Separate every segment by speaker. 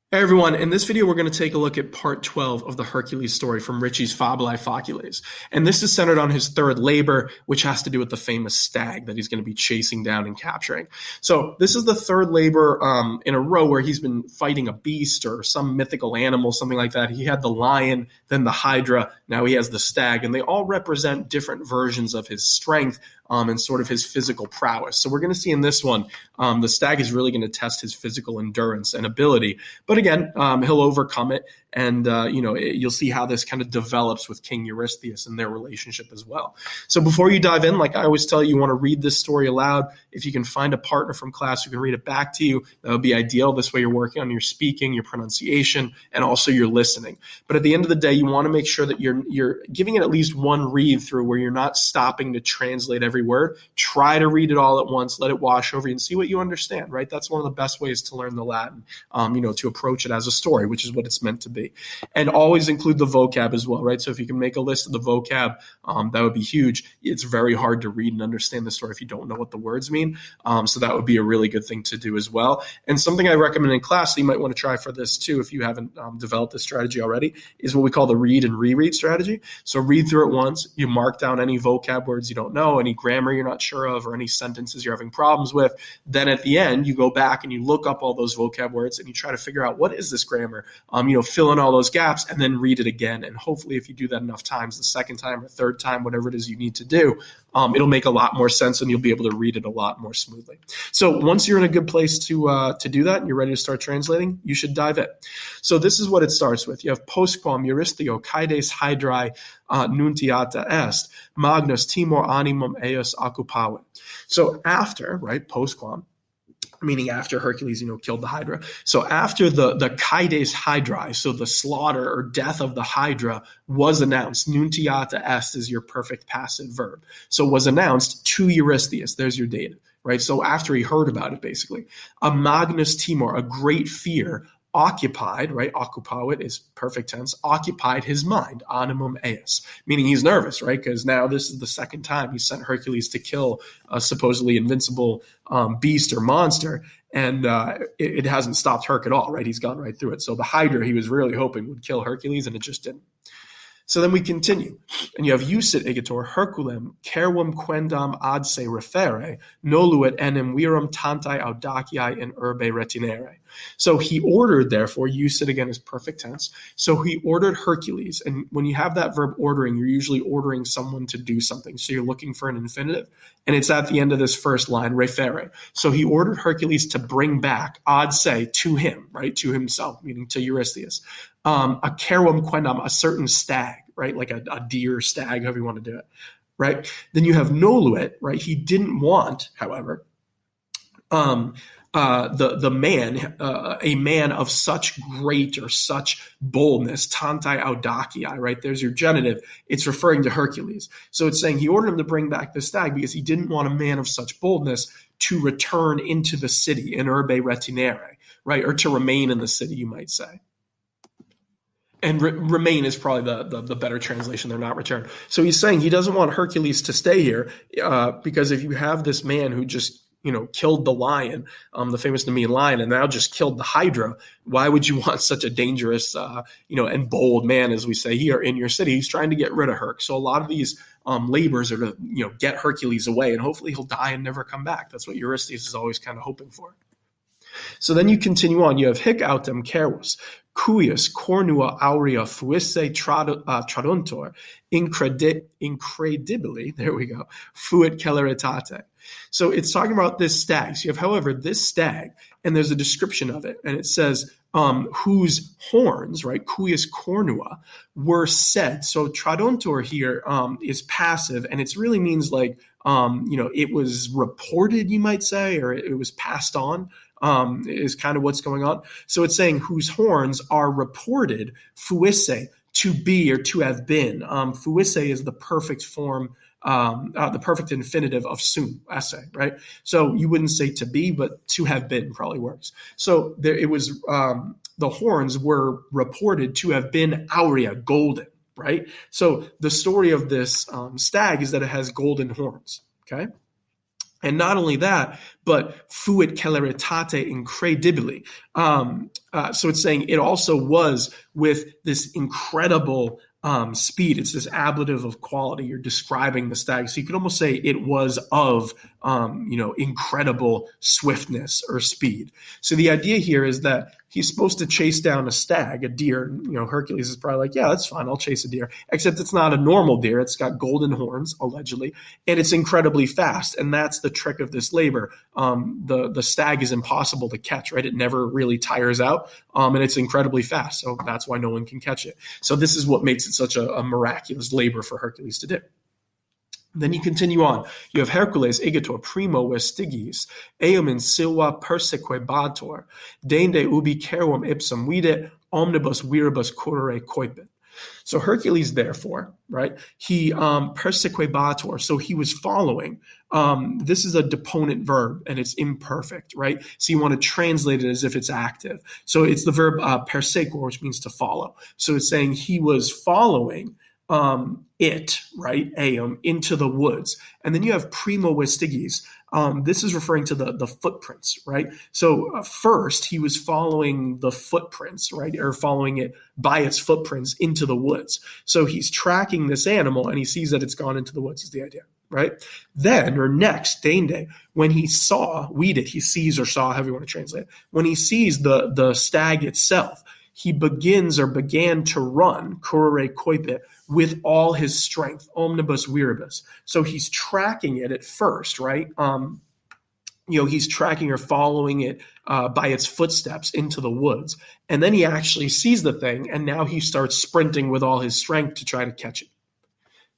Speaker 1: Hey everyone, in this video we're going to take a look at part 12 of the Hercules story from Ritchie's Fabulae Faciles. And this is centered on his third labor, which has to do with the famous stag that he's going to be chasing down and capturing. So this is the third labor in a row where he's been fighting a beast or some mythical animal, something like that. He had the lion, then the hydra, now he has the stag, and they all represent different versions of his strength and sort of his physical prowess. So we're going to see in this one, the stag is really going to test his physical endurance and ability. But again, he'll overcome it, and you'll see how this kind of develops with King Eurystheus and their relationship as well. So before you dive in, like I always tell you, you want to read this story aloud. If you can find a partner from class who can read it back to you, that would be ideal. This way you're working on your speaking, your pronunciation, and also your listening. But at the end of the day, you want to make sure that you're giving it at least one read through where you're not stopping to translate every word. Try to read it all at once, let it wash over you and see what you understand, right? That's one of the best ways to learn the Latin, to approach it as a story, which is what it's meant to be. And always include the vocab as well, right? So if you can make a list of the vocab, that would be huge. It's very hard to read and understand the story if you don't know what the words mean. So that would be a really good thing to do as well. And something I recommend in class that you might want to try for this too, if you haven't developed this strategy already, is what we call the read and reread strategy. So read through it once, you mark down any vocab words you don't know, any grammar you're not sure of, or any sentences you're having problems with. Then at the end, you go back and you look up all those vocab words and you try to figure out what is this grammar, fill in all those gaps and then read it again. And hopefully if you do that enough times, the second time or third time, whatever it is you need to do, it'll make a lot more sense and you'll be able to read it a lot more smoothly. So once you're in a good place to do that and you're ready to start translating, you should dive in. So this is what it starts with. You have postquam Eurystheo caides hydrae nuntiata est, magnus timor animum eos occupavit. So after, right, postquam, meaning after Hercules, killed the Hydra. So after the caides hydrae, so the slaughter or death of the Hydra was announced, nuntiata est is your perfect passive verb. So was announced to Eurystheus. There's your data, right? So after he heard about it, basically, a magnus timor, a great fear, occupied, right? Occupavit is perfect tense, occupied his mind, animum eos, meaning he's nervous, right? Because now this is the second time he sent Hercules to kill a supposedly invincible beast or monster, and it hasn't stopped Herc at all, right? He's gone right through it. So the Hydra he was really hoping would kill Hercules, and it just didn't. So then we continue, and you have Usit igitor Herculem cervum quendam ad se referre noluit enim virum tantae audaciae in urbe retinere. So he ordered, therefore, Usit again is perfect tense. So he ordered Hercules, and when you have that verb ordering, you're usually ordering someone to do something. So you're looking for an infinitive, and it's at the end of this first line, referre. So he ordered Hercules to bring back, ad se, to him, right, to himself, meaning to Eurystheus, a cervum quendam, a certain stag, right, like a deer, stag, however you want to do it, right? Then you have noluit, right? He didn't want, however, the man, a man of such great or such boldness, tantai audaciae, right? There's your genitive. It's referring to Hercules. So it's saying he ordered him to bring back the stag because he didn't want a man of such boldness to return into the city, in urbe retinere, right? Or to remain in the city, you might say. And remain is probably the better translation. They're not return. So he's saying he doesn't want Hercules to stay here because if you have this man who just killed the lion, the famous Nemean lion, and now just killed the Hydra, why would you want such a dangerous, and bold man, as we say here, in your city? He's trying to get rid of Herc. So a lot of these labors are to get Hercules away, and hopefully he'll die and never come back. That's what Eurystheus is always kind of hoping for. So then you continue on. You have hic autem cervus, cuius cornua aurea fuisse traduntor, incredibili, there we go, fuit celeritate. So it's talking about this stag. So you have, however, this stag, and there's a description of it, and it says whose horns, right, cuius cornua, were said. So traduntor here is passive, and it really means like, it was reported, you might say, or it was passed on. Is kind of what's going on. So it's saying whose horns are reported, fuisse, to be or to have been. Fuisse is the perfect form, the perfect infinitive of sum, esse, right? So you wouldn't say to be, but to have been probably works. So it was, the horns were reported to have been aurea, golden, right? So the story of this stag is that it has golden horns, okay? And not only that, but fuit celeritate incredibili. So it's saying it also was with this incredible speed. It's this ablative of quality. You're describing the stag. So you could almost say it was of, incredible swiftness or speed. So the idea here is that he's supposed to chase down a stag, a deer. Hercules is probably like, yeah, that's fine. I'll chase a deer. Except it's not a normal deer. It's got golden horns, allegedly, and it's incredibly fast. And that's the trick of this labor. The stag is impossible to catch, right? It never really tires out, and it's incredibly fast. So that's why no one can catch it. So this is what makes it such a miraculous labor for Hercules to do. Then you continue on. You have Hercules egetor primo vestigis, eum in silva persequebator, dende ubi cerum ipsum vide, omnibus viribus curere coipit. So Hercules, therefore, right, he persequebator, so he was following. This is a deponent verb, and it's imperfect, right? So you want to translate it as if it's active. So it's the verb persequor, which means to follow. So it's saying he was following it, right, eum, into the woods. And then you have primo vestigis. This is referring to the footprints, right? So first he was following the footprints, right, or following it by its footprints into the woods. So he's tracking this animal and he sees that it's gone into the woods is the idea, right? Then, or next, dende, when he saw, he sees or saw, however you want to translate it, when he sees the stag itself, he began to run, curere coipit, with all his strength, omnibus viribus. So he's tracking it at first, right? He's tracking or following it by its footsteps into the woods. And then he actually sees the thing, and now he starts sprinting with all his strength to try to catch it.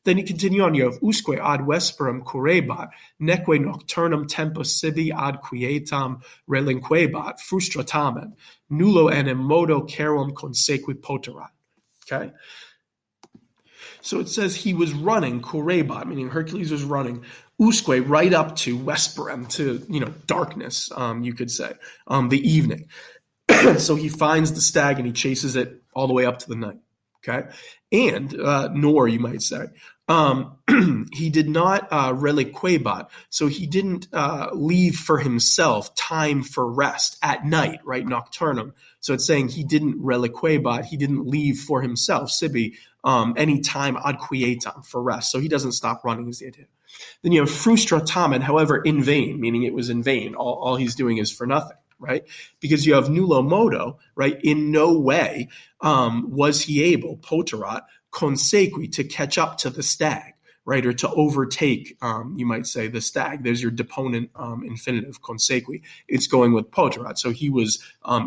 Speaker 1: Then you continue on. You have usque ad vesperam curebat, neque nocturnum tempus sibi ad quietam relinquebat, frustratamen, nullo enim modo carum consequi poterat. Okay? So it says he was running, curebat, meaning Hercules was running, usque, right up to vesperam, to, darkness, you could say, the evening. So he finds the stag and he chases it all the way up to the night. Okay. And, nor you might say, he did not, reliquebat. So he didn't, leave for himself time for rest at night, right? Nocturnum. So it's saying he didn't reliquebat. He didn't leave for himself, sibi, any time ad quietam, for rest. So he doesn't stop running is the idea. Then you have frustratamen, however, in vain, meaning it was in vain. All he's doing is for nothing. Right? Because you have nullo modo, right? In no way was he able, poterat, consequi, to catch up to the stag, right? Or to overtake, you might say, the stag. There's your deponent infinitive, consequi. It's going with poterat. So he was,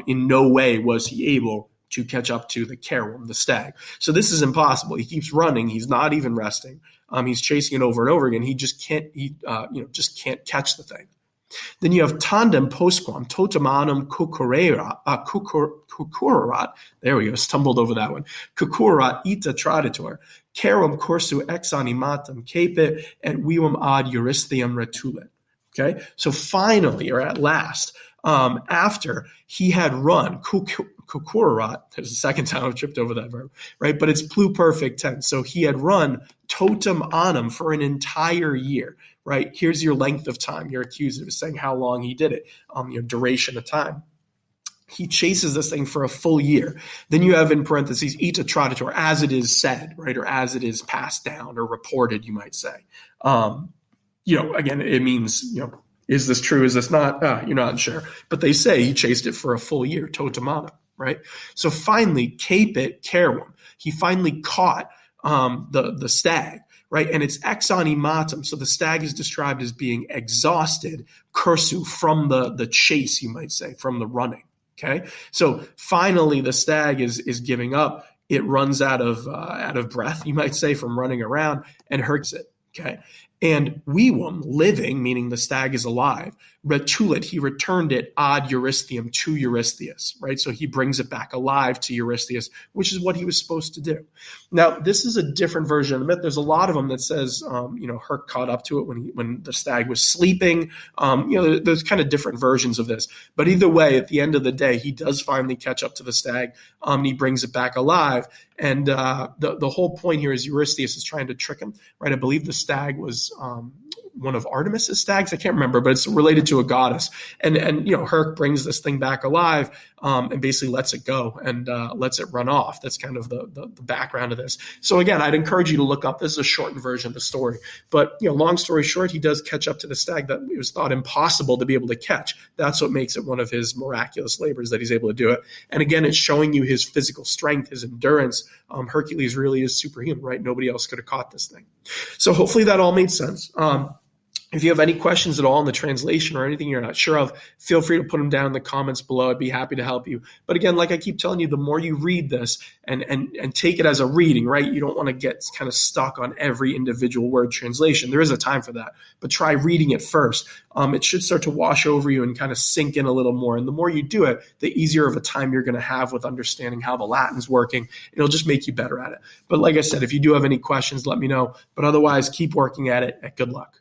Speaker 1: in no way was he able to catch up to the carum, the stag. So this is impossible. He keeps running. He's not even resting. He's chasing it over and over again. He just can't, just can't catch the thing. Then you have tandem postquam, totemanum cucurat, there we go, stumbled over that one, cucurat ita traditor, carum cursu ex animatum capit, et vivum ad eurystheum retulit. Okay, so finally, or at last, after he had run, cucurat, there's a second time I've tripped over that verb, right? But it's pluperfect tense. So he had run totem annum for an entire year, right? Here's your length of time. Your accusative is saying how long he did it, your duration of time. He chases this thing for a full year. Then you have in parentheses, ita traditor, as it is said, right? Or as it is passed down or reported, you might say. Again, it means, is this true? Is this not? You're not sure. But they say he chased it for a full year, totemana, right? So finally, capit carum. He finally caught the stag, right? And it's ex animatum. So the stag is described as being exhausted, cursu, from the chase, you might say, from the running. Okay. So finally the stag is giving up. It runs out of breath, you might say, from running around, and hurts it. Okay. And vivum, living, meaning the stag is alive, retulit, he returned it ad Eurystheum, to Eurystheus, right? So he brings it back alive to Eurystheus, which is what he was supposed to do. Now, this is a different version of the myth. There's a lot of them that says, Herc caught up to it when the stag was sleeping. There's kind of different versions of this. But either way, at the end of the day, he does finally catch up to the stag. And he brings it back alive. And the whole point here is Eurystheus is trying to trick him, right? I believe the stag was one of Artemis's stags. I can't remember, but it's related to a goddess. And Herc brings this thing back alive and basically lets it go and lets it run off. That's kind of the background of this. So again, I'd encourage you to look up. This is a shortened version of the story. But long story short, he does catch up to the stag that it was thought impossible to be able to catch. That's what makes it one of his miraculous labors that he's able to do it. And again, it's showing you his physical strength, his endurance. Hercules really is superhuman, right? Nobody else could have caught this thing. So hopefully that all made sense. If you have any questions at all on the translation or anything you're not sure of, feel free to put them down in the comments below. I'd be happy to help you. But again, like I keep telling you, the more you read this and take it as a reading, right? You don't want to get kind of stuck on every individual word translation. There is a time for that, but try reading it first. It should start to wash over you and kind of sink in a little more. And the more you do it, the easier of a time you're going to have with understanding how the Latin's working. It'll just make you better at it. But like I said, if you do have any questions, let me know. But otherwise, keep working at it, and good luck.